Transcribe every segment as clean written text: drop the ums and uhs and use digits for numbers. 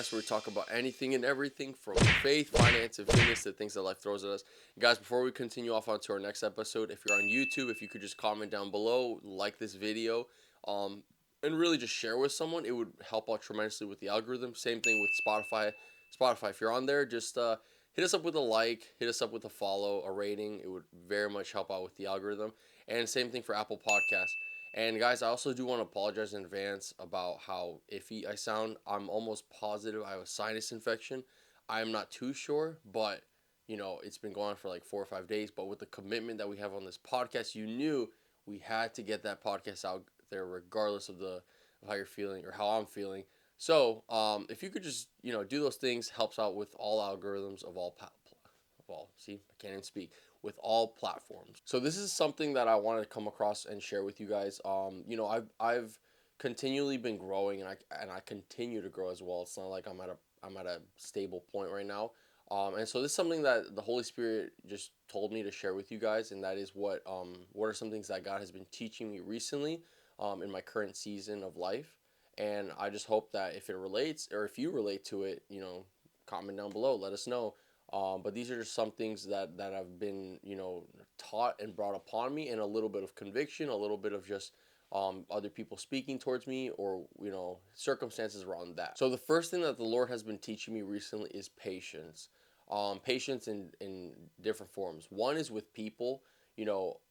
podcast where we talk about anything and everything from faith, finance, and fitness to things that life throws at us. Guys, before we continue off onto our next episode, if you're on YouTube, if you could just comment down below, like this video, and really just share with someone, it would help out tremendously with the algorithm. Same thing with Spotify. Spotify, if you're on there, just hit us up with a like, hit us up with a follow, a rating. It would very much help out with the algorithm. And same thing for Apple Podcasts. And guys, I also do want to apologize in advance about how iffy I sound. I'm almost positive I have a sinus infection. I'm not too sure, but it's been going on for like 4 or 5 days. But with the commitment that we have on this podcast, you knew we had to get that podcast out there, regardless of how you're feeling or how I'm feeling. So, if you could just do those things, helps out with all algorithms of see, I can't even speak, with all platforms. So this is something that I wanted to come across and share with you guys. I've continually been growing, and I continue to grow as well. It's not like I'm at a stable point right now. And so this is something that the Holy Spirit just told me to share with you guys, and that is what are some things that God has been teaching me recently in my current season of life. And I just hope that if it relates, or if you relate to it, comment down below, let us know. But these are just some things that have been, taught and brought upon me, and a little bit of conviction, a little bit of just other people speaking towards me, or, circumstances around that. So the first thing that the Lord has been teaching me recently is patience. Patience in different forms. One is with people.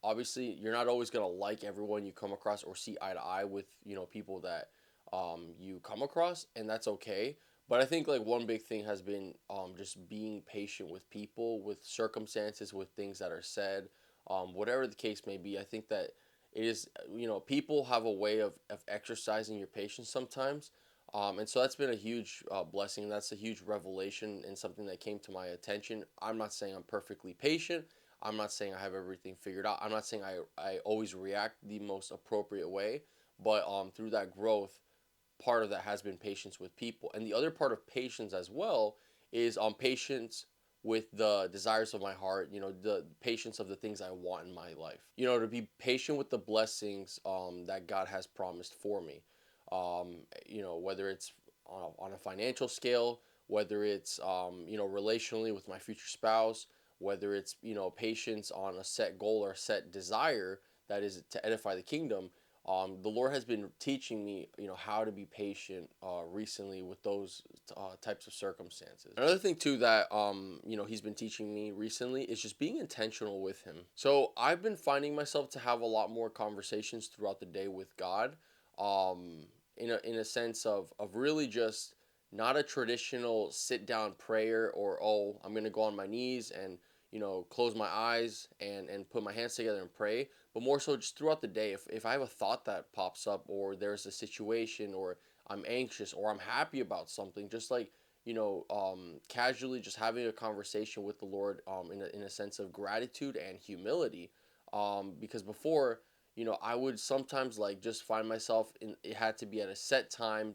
Obviously, you're not always going to like everyone you come across or see eye to eye with, people that you come across, and that's okay. But I think like one big thing has been just being patient with people, with circumstances, with things that are said, whatever the case may be. I think that it is, people have a way of exercising your patience sometimes. And so that's been a huge blessing. That's a huge revelation and something that came to my attention. I'm not saying I'm perfectly patient. I'm not saying I have everything figured out. I'm not saying I always react the most appropriate way. But through that growth, part of that has been patience with people. And the other part of patience as well is patience with the desires of my heart, the patience of the things I want in my life. To be patient with the blessings that God has promised for me. Whether it's on a financial scale, whether it's, relationally with my future spouse, whether it's, patience on a set goal or a set desire that is to edify the kingdom. The Lord has been teaching me, how to be patient recently with those types of circumstances. Another thing too that He's been teaching me recently is just being intentional with Him. So I've been finding myself to have a lot more conversations throughout the day with God, in a sense of really just not a traditional sit down prayer, or I'm gonna go on my knees and close my eyes and put my hands together and pray, but more so just throughout the day. If I have a thought that pops up, or there's a situation, or I'm anxious, or I'm happy about something, just like, casually just having a conversation with the Lord, in a sense of gratitude and humility. Because before, I would sometimes like just find myself it had to be at a set time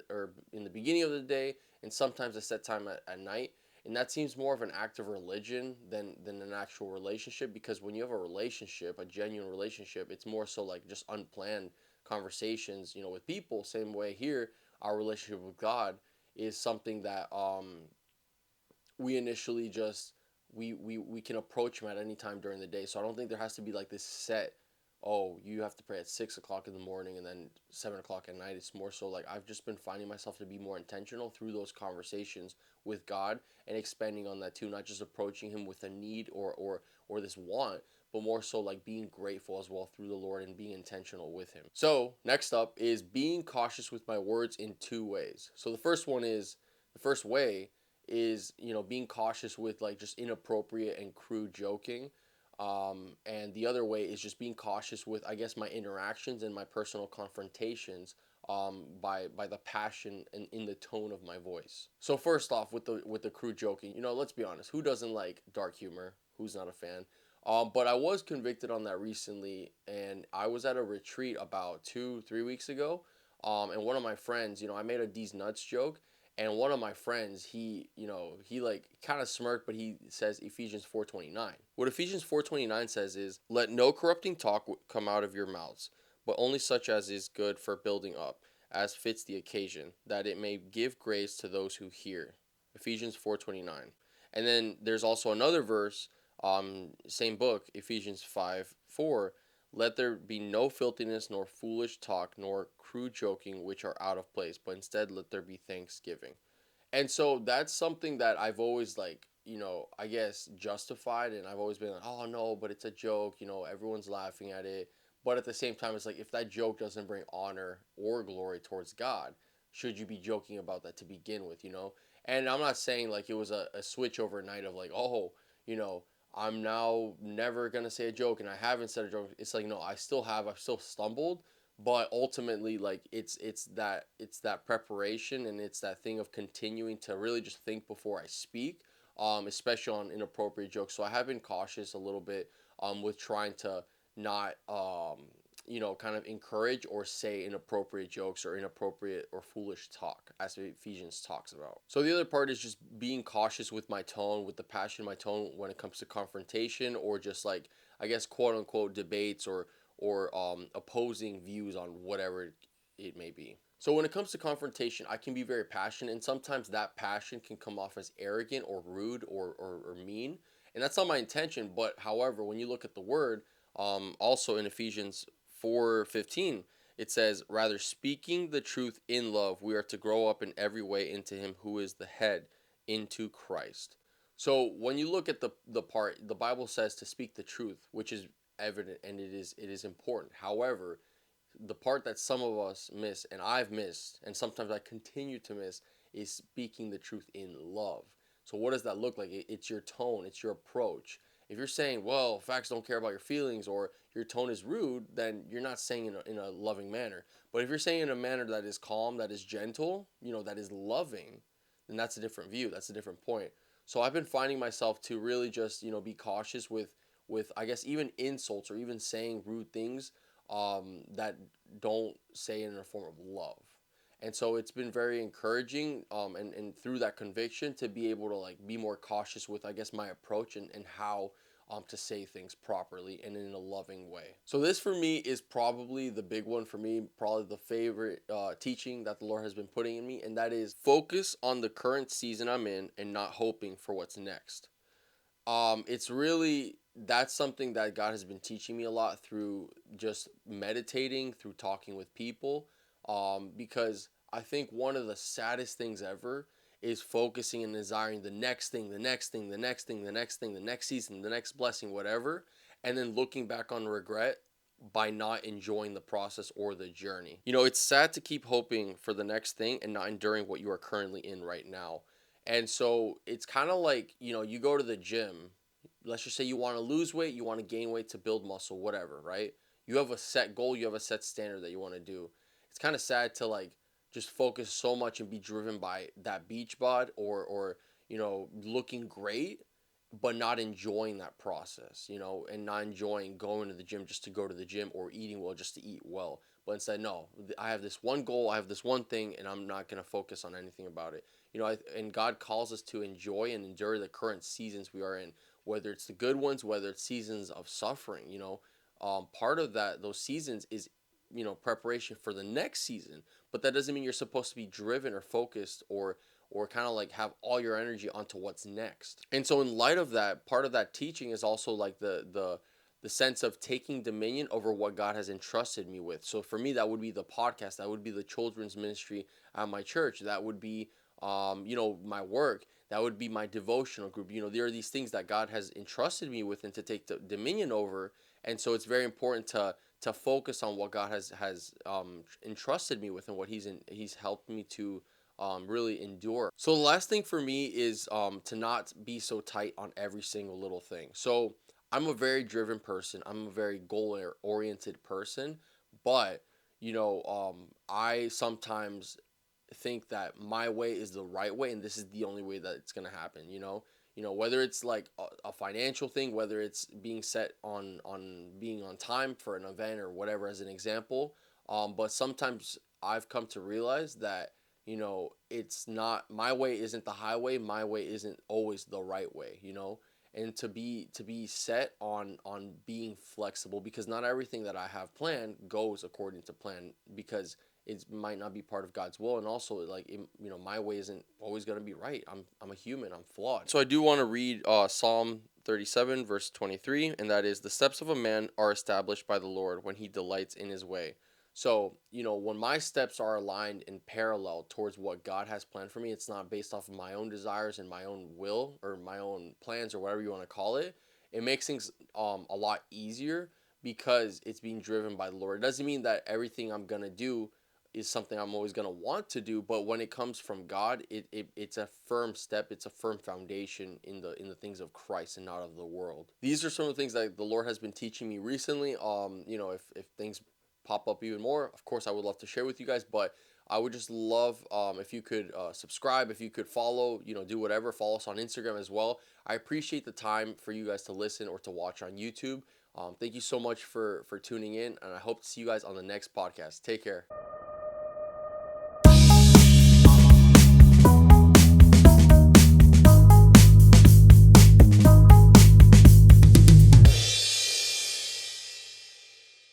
or in the beginning of the day, and sometimes a set time at night. And that seems more of an act of religion than an actual relationship, because when you have a relationship, a genuine relationship, it's more so like just unplanned conversations, with people. Same way here, our relationship with God is something that we initially just we can approach Him at any time during the day. So I don't think there has to be like this set, you have to pray at 6 o'clock in the morning and then 7 o'clock at night. It's more so like I've just been finding myself to be more intentional through those conversations with God, and expanding on that too, not just approaching Him with a need or this want, but more so like being grateful as well through the Lord and being intentional with Him. So next up is being cautious with my words in two ways. So the first way is, being cautious with like just inappropriate and crude joking. And the other way is just being cautious with, I guess, my interactions and my personal confrontations, by the passion and in the tone of my voice. So first off, with the crude joking, let's be honest, who doesn't like dark humor? Who's not a fan? But I was convicted on that recently, and I was at a retreat about 2-3 weeks ago, and one of my friends, I made a D's nuts joke. And one of my friends, he like kind of smirked, but he says Ephesians 4:29. What Ephesians 4:29 says is, "Let no corrupting talk come out of your mouths, but only such as is good for building up, as fits the occasion, that it may give grace to those who hear. Ephesians 4:29. And then there's also another verse, same book, Ephesians 5:4. Let there be no filthiness, nor foolish talk, nor crude joking, which are out of place, but instead let there be thanksgiving. And so that's something that I've always, like, I guess justified, and I've always been like, oh no, but it's a joke, everyone's laughing at it. But at the same time, it's like, if that joke doesn't bring honor or glory towards God, should you be joking about that to begin with? And I'm not saying like it was a switch overnight of like, oh, you know, I'm now never gonna say a joke, and I haven't said a joke. It's like, no, I've still stumbled, but ultimately, like, it's that preparation, and it's that thing of continuing to really just think before I speak, especially on inappropriate jokes. So I have been cautious a little bit, with trying to not, kind of encourage or say inappropriate jokes or inappropriate or foolish talk, as Ephesians talks about. So the other part is just being cautious with my tone, with the passion in my tone when it comes to confrontation, or just like, I guess, quote unquote debates, or opposing views on whatever it may be. So when it comes to confrontation, I can be very passionate, and sometimes that passion can come off as arrogant or rude, or mean. And that's not my intention. But however, when you look at the word, also in Ephesians 4:15, it says, rather speaking the truth in love, we are to grow up in every way into him who is the head, into Christ. So when you look at the part, the Bible says to speak the truth, which is evident, and it is important. However, the part that some of us miss, and I've missed, and sometimes I continue to miss, is speaking the truth in love. So what does that look like? It's your tone, it's your approach. If you're saying, well, facts don't care about your feelings, or your tone is rude, then you're not saying in a loving manner. But if you're saying in a manner that is calm, that is gentle, that is loving, then that's a different view. That's a different point. So I've been finding myself to really just, be cautious with, I guess, even insults, or even saying rude things, that don't say it in a form of love. And so it's been very encouraging, and through that conviction, to be able to, like, be more cautious with, I guess, my approach, and how, to say things properly and in a loving way. So this for me is probably the big one for me, probably the favorite teaching that the Lord has been putting in me, and that is focus on the current season I'm in and not hoping for what's next. It's really, that's something that God has been teaching me a lot through just meditating, through talking with people. Because I think one of the saddest things ever is focusing and desiring the next thing, the next thing, the next thing, the next thing, the next season, the next blessing, whatever, and then looking back on regret by not enjoying the process or the journey. It's sad to keep hoping for the next thing and not enduring what you are currently in right now. And so it's kind of like, you go to the gym. Let's just say you want to lose weight, you want to gain weight to build muscle, whatever, right? You have a set goal, you have a set standard that you want to do. It's kind of sad to, like, just focus so much and be driven by that beach bod, or looking great, but not enjoying that process, and not enjoying going to the gym just to go to the gym, or eating well just to eat well. But instead, no, I have this one goal, I have this one thing, and I'm not going to focus on anything about it. And God calls us to enjoy and endure the current seasons we are in, whether it's the good ones, whether it's seasons of suffering. Part of those seasons is, preparation for the next season. But that doesn't mean you're supposed to be driven or focused, or kind of like have all your energy onto what's next. And so in light of that, part of that teaching is also like the sense of taking dominion over what God has entrusted me with. So for me, that would be the podcast, that would be the children's ministry at my church, that would be, my work, that would be my devotional group. There are these things that God has entrusted me with and to take the dominion over. And so it's very important to focus on what God has entrusted me with, and what he's helped me to really endure. So the last thing for me is, to not be so tight on every single little thing. So I'm a very driven person. I'm a very goal oriented person, but I sometimes think that my way is the right way, and this is the only way that it's gonna happen. Whether it's like a financial thing, whether it's being set on being on time for an event or whatever, as an example. But sometimes I've come to realize that, it's not, my way isn't the highway, my way isn't always the right way. And to be set on being flexible, because not everything that I have planned goes according to plan, because it might not be part of God's will. And also, like, my way isn't always going to be right. I'm a human. I'm flawed. So I do want to read Psalm 37 verse 23, and that is, the steps of a man are established by the Lord when he delights in his way. So, when my steps are aligned in parallel towards what God has planned for me, it's not based off of my own desires and my own will or my own plans or whatever you want to call it. It makes things a lot easier because it's being driven by the Lord. It doesn't mean that everything I'm going to do is something I'm always going to want to do, but when it comes from God, it's a firm step, it's a firm foundation in the things of Christ and not of the world. These are some of the things that the Lord has been teaching me recently. If things pop up even more, of course I would love to share with you guys, but I would just love if you could subscribe, if you could follow, do whatever. Follow us on Instagram as well. I appreciate the time for you guys to listen or to watch on YouTube. Thank you so much for tuning in, and I hope to see you guys on the next podcast. Take care.